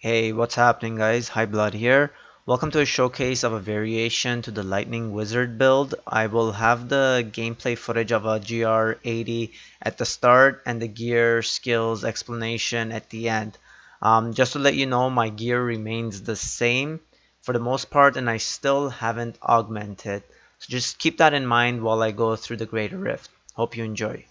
Hey, what's happening guys? High Blood here. Welcome to a showcase of a variation to the Lightning Wizard build. I will have the gameplay footage of a GR80 at the start and the gear skills explanation at the end. Just to let you know, my gear remains the same for the most part and I still haven't augmented. So just keep that in mind while I go through the Greater Rift. Hope you enjoy.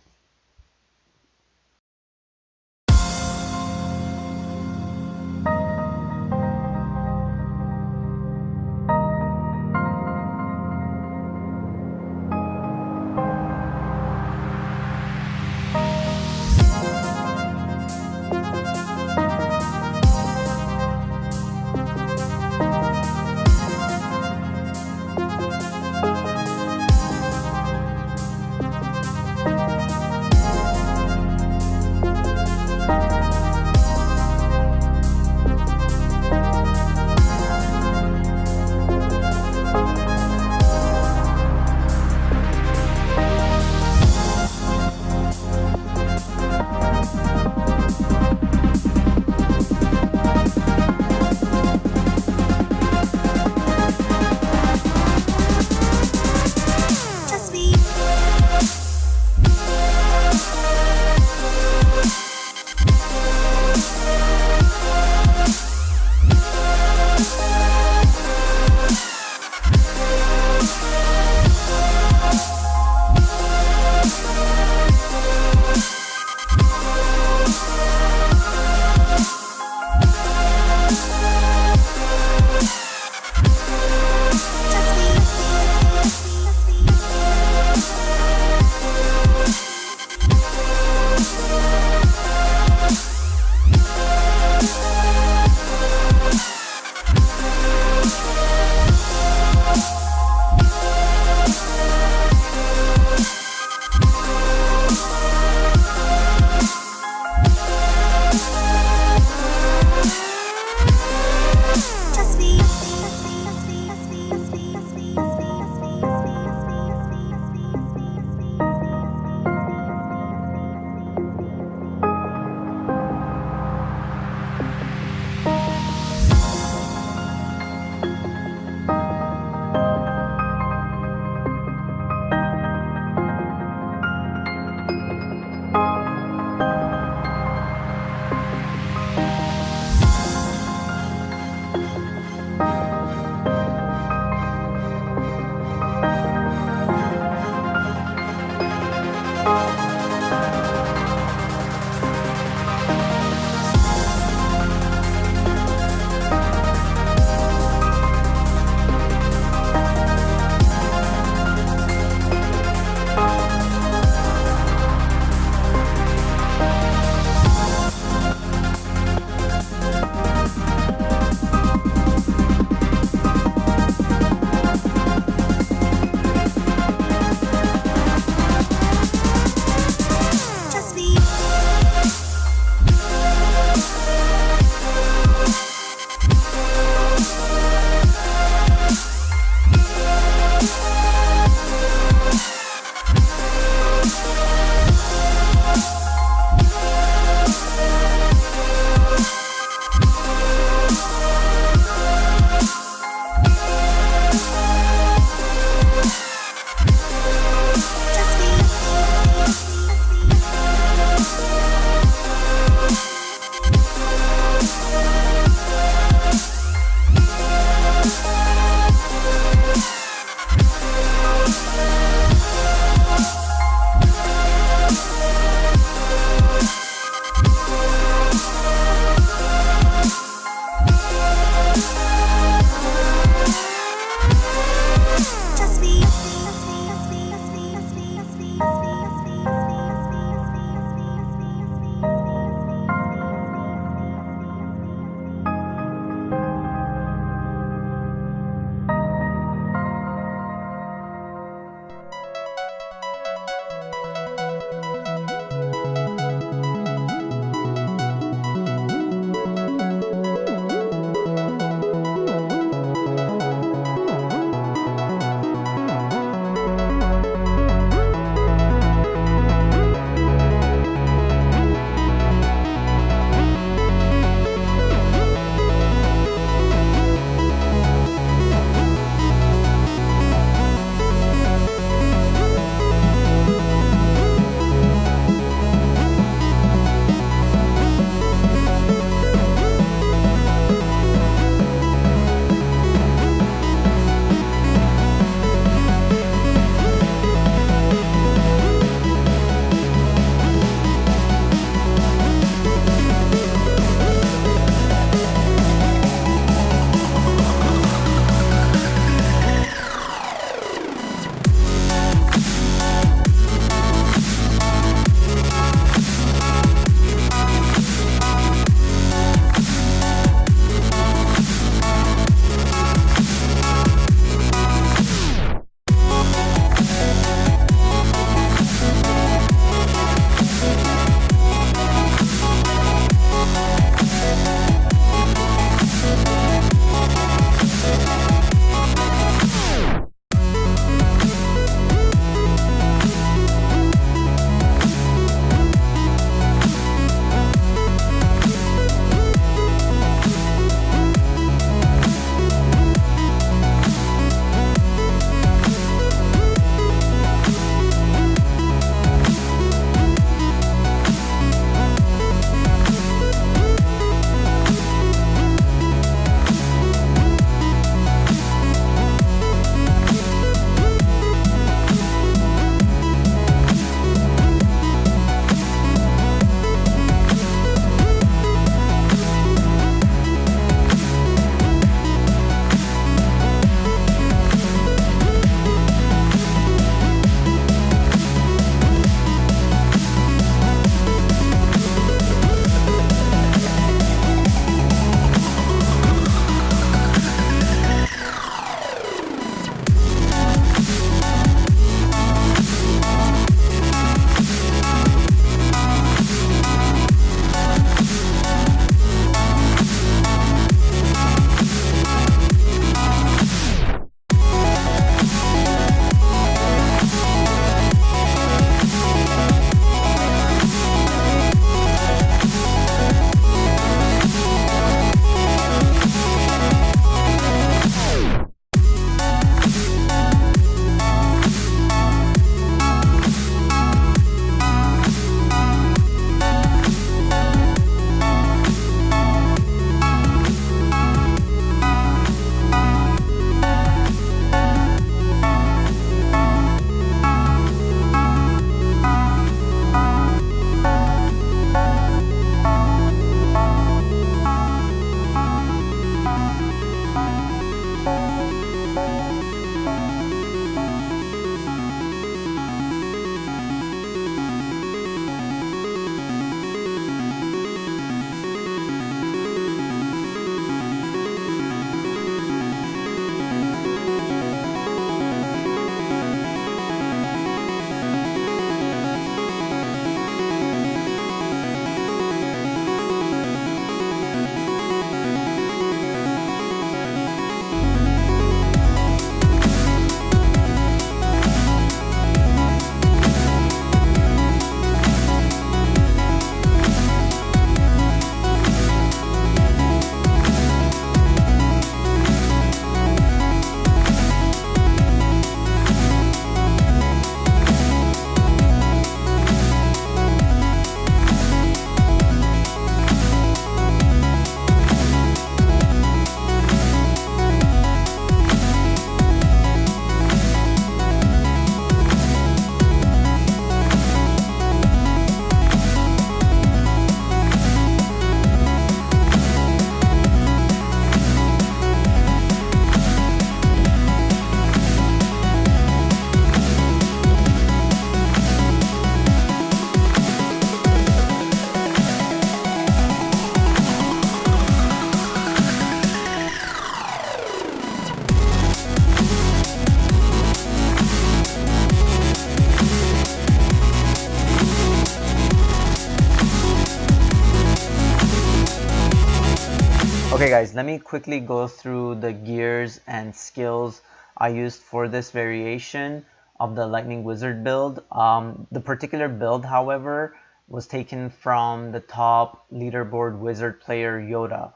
Okay guys, let me quickly go through the gears and skills I used for this variation of the Lightning Wizard build. The particular build, however, was taken from the top leaderboard wizard player Yoda.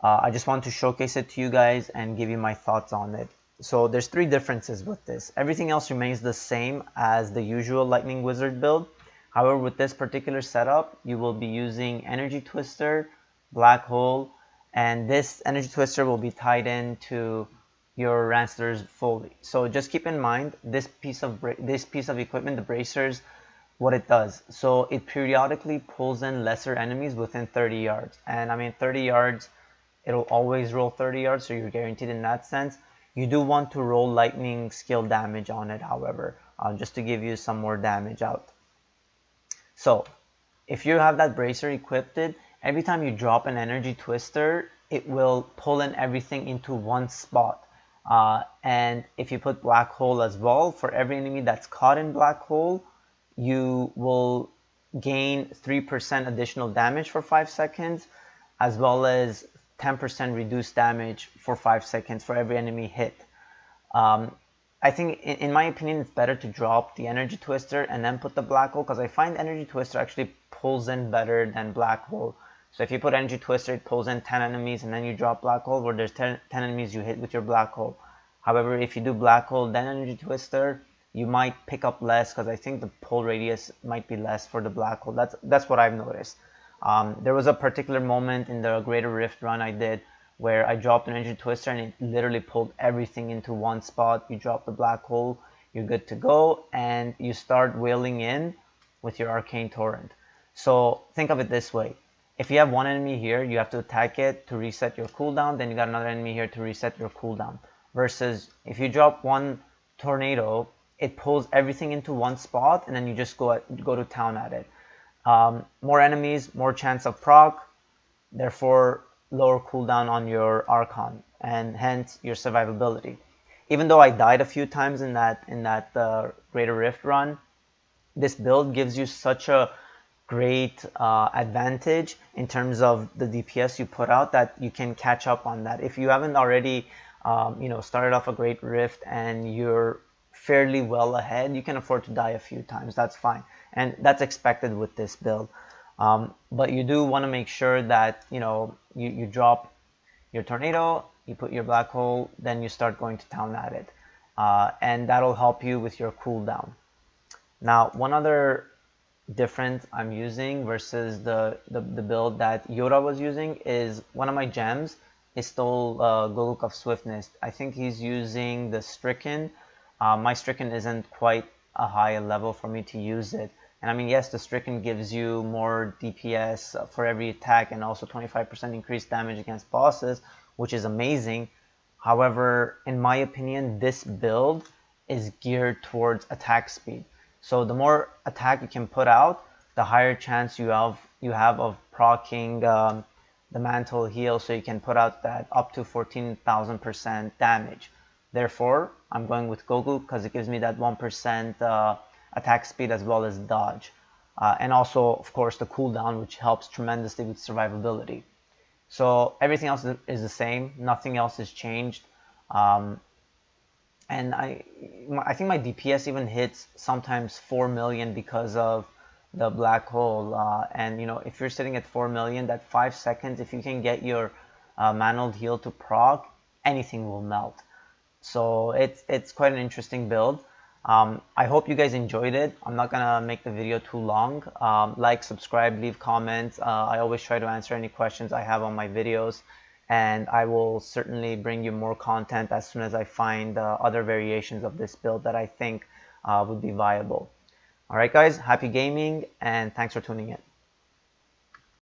I just want to showcase it to you guys and give you my thoughts on it. So there's three differences with this. Everything else remains the same as the usual Lightning Wizard build. However, with this particular setup, you will be using Energy Twister, Black Hole, and this Energy Twister will be tied into your Rancelers fully. So just keep in mind this piece of equipment, the bracers, what it does. So it periodically pulls in lesser enemies within 30 yards. And I mean 30 yards, it'll always roll 30 yards, so you're guaranteed in that sense. You do want to roll lightning skill damage on it, however, just to give you some more damage out. So if you have that bracer equipped, every time you drop an energy twister, it will pull in everything into one spot. And if you put black hole as well, for every enemy that's caught in black hole, you will gain 3% additional damage for 5 seconds, as well as 10% reduced damage for 5 seconds for every enemy hit. I think, in my opinion, it's better to drop the Energy Twister and then put the Black Hole, because I find Energy Twister actually pulls in better than Black Hole. So if you put Energy Twister, it pulls in 10 enemies, and then you drop Black Hole, where there's 10 enemies you hit with your Black Hole. However, if you do Black Hole, then Energy Twister, you might pick up less, because I think the pull radius might be less for the Black Hole. That's what I've noticed. There was a particular moment in the Greater Rift run I did where I dropped an Energy Twister and it literally pulled everything into one spot. You drop the Black Hole, you're good to go, and you start wailing in with your Arcane Torrent. So think of it this way. If you have one enemy here, you have to attack it to reset your cooldown, then you got another enemy here to reset your cooldown. Versus if you drop one Tornado, it pulls everything into one spot, and then you just go to town at it. More enemies, more chance of proc, therefore lower cooldown on your Archon, and hence your survivability. Even though I died a few times in that Greater Rift run, this build gives you such a great advantage in terms of the DPS you put out that you can catch up on that. If you haven't already started off a Great Rift and you're fairly well ahead, you can afford to die a few times. That's fine, and that's expected with this build. But you do want to make sure that you drop your Tornado, you put your Black Hole, then you start going to town at it, and that'll help you with your cooldown. Now, one other difference I'm using versus the build that Yoda was using is one of my gems is still Goluk of Swiftness. I think he's using the Stricken. My Stricken isn't quite a high level for me to use it. And I mean, yes, the Stricken gives you more DPS for every attack and also 25% increased damage against bosses, which is amazing. However, in my opinion, this build is geared towards attack speed. So the more attack you can put out, the higher chance you have of proccing the Mantle Heal, so you can put out that up to 14,000% damage. Therefore, I'm going with Gogu because it gives me that 1% attack speed as well as dodge. And also, of course, the cooldown, which helps tremendously with survivability. So everything else is the same. Nothing else has changed. And I think my DPS even hits sometimes 4 million because of the Black Hole. And if you're sitting at 4 million, that 5 seconds, if you can get your Mantled Heal to proc, anything will melt. So it's quite an interesting build. I hope you guys enjoyed it. I'm not gonna make the video too long. Like, subscribe, leave comments. I always try to answer any questions I have on my videos, and I will certainly bring you more content as soon as I find other variations of this build that I think would be viable. Alright guys, happy gaming, and thanks for tuning in.